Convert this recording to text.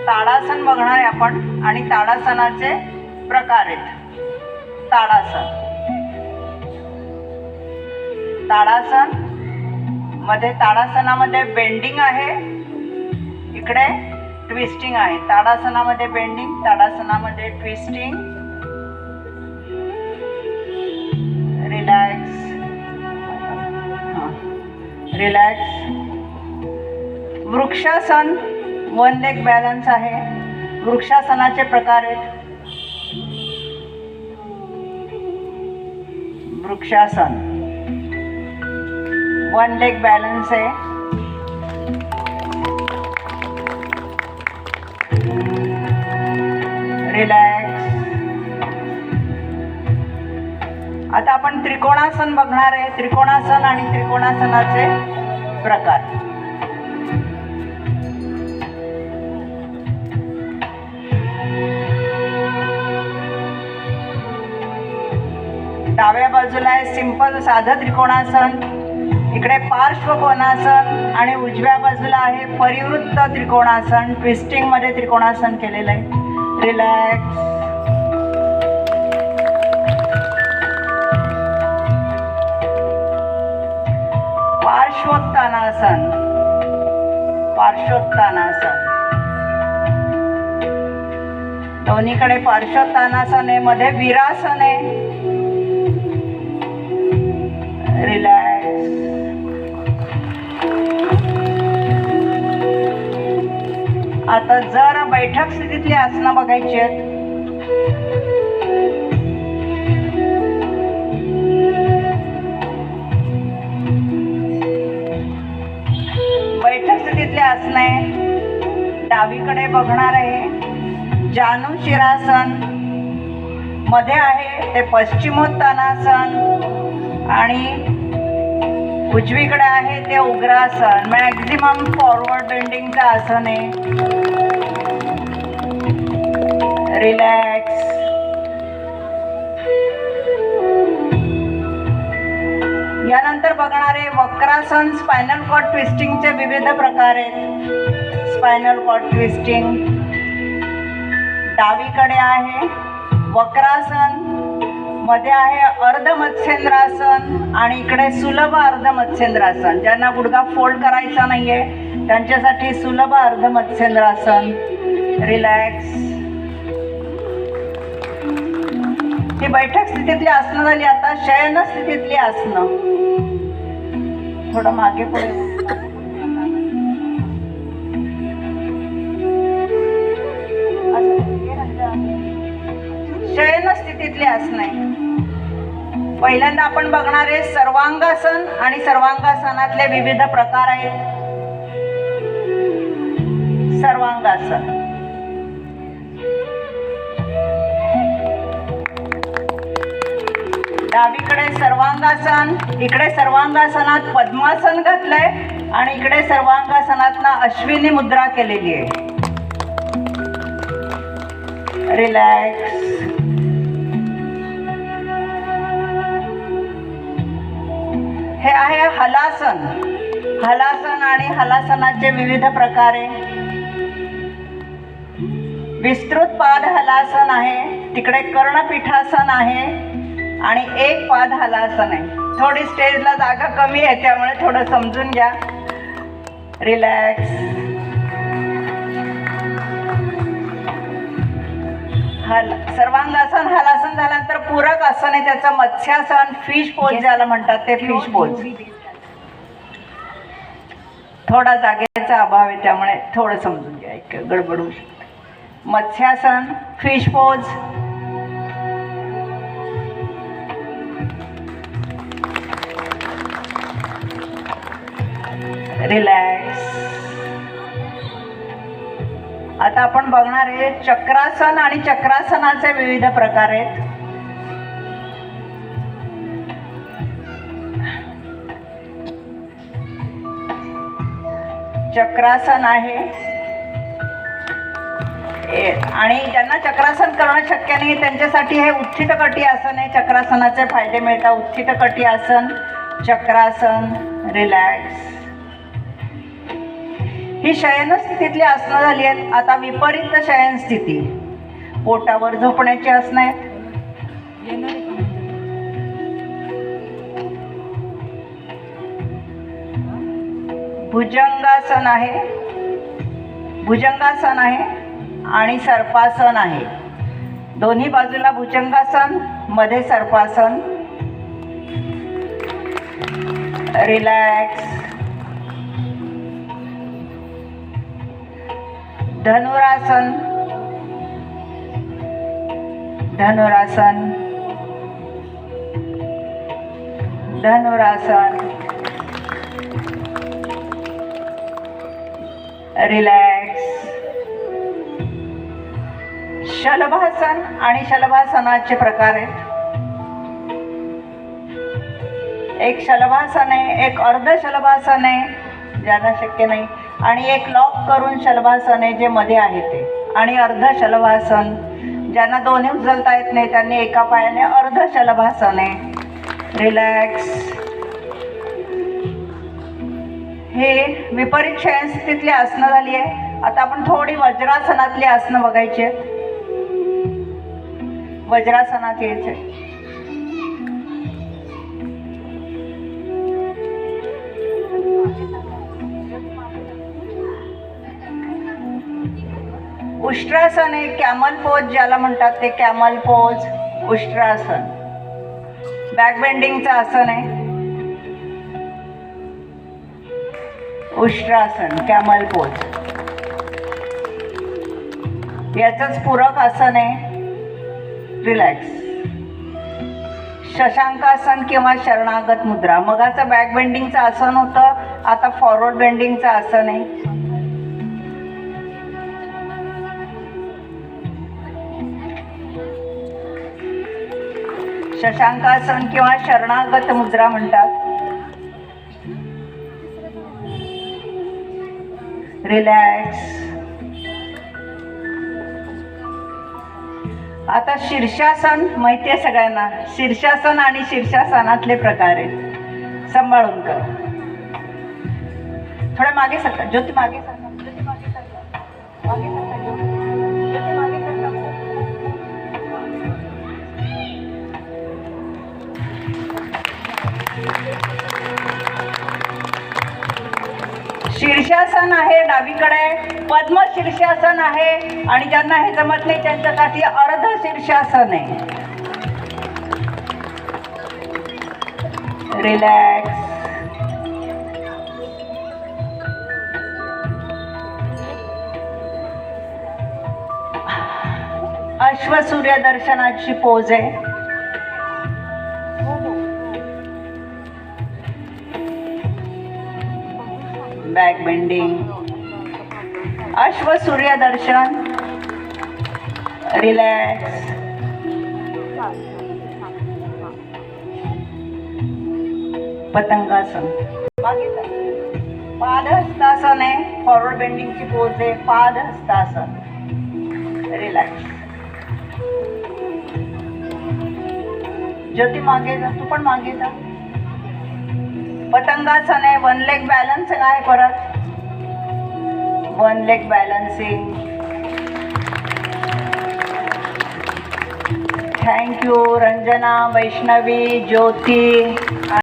ताडासन बघणार आहे आपण आणि ताडासनाचे प्रकार आहेत. ताडासन मध्ये ताडासनामध्ये बेंडिंग आहे, इकडे ट्विस्टिंग आहे. ताडासनामध्ये बेंडिंग, ताडासनामध्ये ट्विस्टिंग. Relax relax. वृक्षासन वन लेग बॅलन्स आहे. वृक्षासनाचे प्रकार आहेत. वृक्षासन वन लेग बॅलन्स आहे. रिलॅक्स. आता आपण त्रिकोणासन बघणार आहे. त्रिकोणासन आणि त्रिकोणासनाचे प्रकार. डाव्या बाजूला आहे सिंपल साधं त्रिकोणासन, इकडे पार्श्वकोणासन आणि उजव्या बाजूला आहे परिवृत्त त्रिकोणासन. ट्विस्टिंग मध्ये त्रिकोणासन केलेलं आहे. रिलॅक्स. पार्श्वोत्तानासन. पार्श्वोत्तानासन दोन्हीकडे पार्श्वोत्तानासन आहे. मध्ये वीरासन आहे. रिलॅक्स. आता जर बैठक स्थितीतली आसनं बघायची आहेत. बैठक स्थितीतली आसनं आहे. डावीकडे बघणार आहे जानुशिरासन, मध्ये आहे ते पश्चिमोत्तानासन आणि उजवीकडे आहे ते उग्रासन. मॅक्झिमम फॉरवर्ड बेंडिंगचं आसन आहे. रिलॅक्स. यानंतर बघणारे वक्रासन. स्पायनल कॉर्ड ट्विस्टिंगचे विविध प्रकार आहेत. स्पायनल कॉर्ड ट्विस्टिंग डावीकडे आहे. वक्रासन मध्ये आहे अर्धमत्स्येंद्रासन आणि इकडे सुलभ अर्धमत्स्येंद्रासन. ज्यांना गुडघा फोल्ड करायचा नाहीये त्यांच्यासाठी सुलभ अर्धमत्स्येंद्रासन. रिलॅक्स. ही बैठक स्थितीतली आसनं झाली. आता शयन स्थितीतली आसनं. थोडं मागे पुढे. शयन स्थितीतली आसनं आहे. पहिल्यांदा आपण बघणार आहे सर्वांगासन आणि सर्वांगासनातले विविध प्रकार आहेत. सर्वांगासन. डावीकडे सर्वांगासन, इकडे सर्वांगासनात पद्मासन घातलंय आणि इकडे सर्वांगासनात अश्विनी मुद्रा केलेली आहे. रिलॅक्स. हे आहे हलासन. हलासन आणि हलासनाचे विविध प्रकार आहे. विस्तृत पाद हलासन आहे, तिकडे कर्णपीठासन आहे आणि एक पाद हलासन आहे. थोडी स्टेजला जागा कमी आहे त्यामुळे थोडं समजून घ्या. रिलॅक्स. सर्वांगासन हलासन झाल्यानंतर पूरक आसन आहे त्याचं मत्स्यासन. फिश पोज ज्याला म्हणतात ते फिश पोज. थोडा जागेचा अभाव आहे त्यामुळे थोडं समजून घ्या, एक गडबड होऊ शकते. Matsyasana, fish pose. रिलॅक्स. आता आपण बघणार आहे चक्रासन आणि चक्रासनाचे विविध प्रकार आहेत. चक्रासन आहे आणि ज्यांना चक्रासन करणं शक्य नाही त्यांच्यासाठी हे उत्थित कटी आसन आहे. चक्रासनाचे फायदे मिळतात. उत्थित कटी आसन, चक्रासन. रिलॅक्स. ही शयन स्थितीतली आसनं झाली आहेत. आता विपरीत शयन स्थिती, पोटावर झोपण्याची आसनं आहेत. भुजंगासन आहे, भुजंगासन आहे आणि सर्पासन आहे. दोन्ही बाजूला भुजंगासन, मध्ये सर्पासन. रिलॅक्स. धनुरासन, धनुरासन, धनुरासन. रिलॅक्स. शलभासन आणि शलभासनाचे प्रकार आहेत. एक शलभासन आहे, एक अर्ध शलभासन आहे ज्यांना शक्य नाही, आणि एक लॉक करून शलभासन आहे जे मध्ये आहे ते, आणि अर्ध शलभासन ज्यांना दोन्ही उचलता येत नाही त्यांनी एका पायाने अर्ध शलभासन आहे. रिलॅक्स. हे विपरीत शयन स्थितीतली आसनं झाली आहे. आता आपण थोडी वज्रासनातली आसनं बघायची आहेत. वज्रासनात यायचे. उष्ट्रासन आहे, कॅमल पोज ज्याला म्हणतात ते कॅमल पोज, उष्ट्रासन. बॅक बेंडिंगचं आसन आहे उष्ट्रासन, कॅमल पोज. याचंच पूरक आसन आहे. रिलॅक्स. शशांकासन किंवा शरणागत मुद्रा. मगाचं बॅक बेंडिंगचं आसन होतं, आता फॉरवर्ड बेंडिंगचं आसन आहे. शशांकासन किंवा शरणागत मुद्रा म्हणतात. रिलॅक्स. आता शीर्षासन माहिती आहे सगळ्यांना. शीर्षासन आणि शीर्षासनातले प्रकार आहेत. सांभाळून कर. थोडं मागे सरका ज्योती, मागे सरका, ज्योती मागे सरका, मागे सरका ज्योती, ज्योती मागे सरका. शीर्षासन आहे डावीकडे, पद्म शीर्षासन आहे, आणि ज्यांना हे जमत नाही त्यांच्यासाठी अर्ध शीर्षासन आहे. रिलॅक्स. अश्वसूर्य दर्शनाची पोज आहे. Back bending. अश्वसूर्य दर्शन. रिलॅक्स. पतंगासन. पादहस्तासन आहे, फॉरवर्ड बेंडिंगची पोज आहे. पादहस्तासन. रिलॅक्स. ज्योती मागे जा, तू पण मागे जा. पतंगासन आहे, वन लेग बॅलन्सिंग आहे. परत one leg balancing. Thank you Ranjana, Vaishnavi, ज्योती.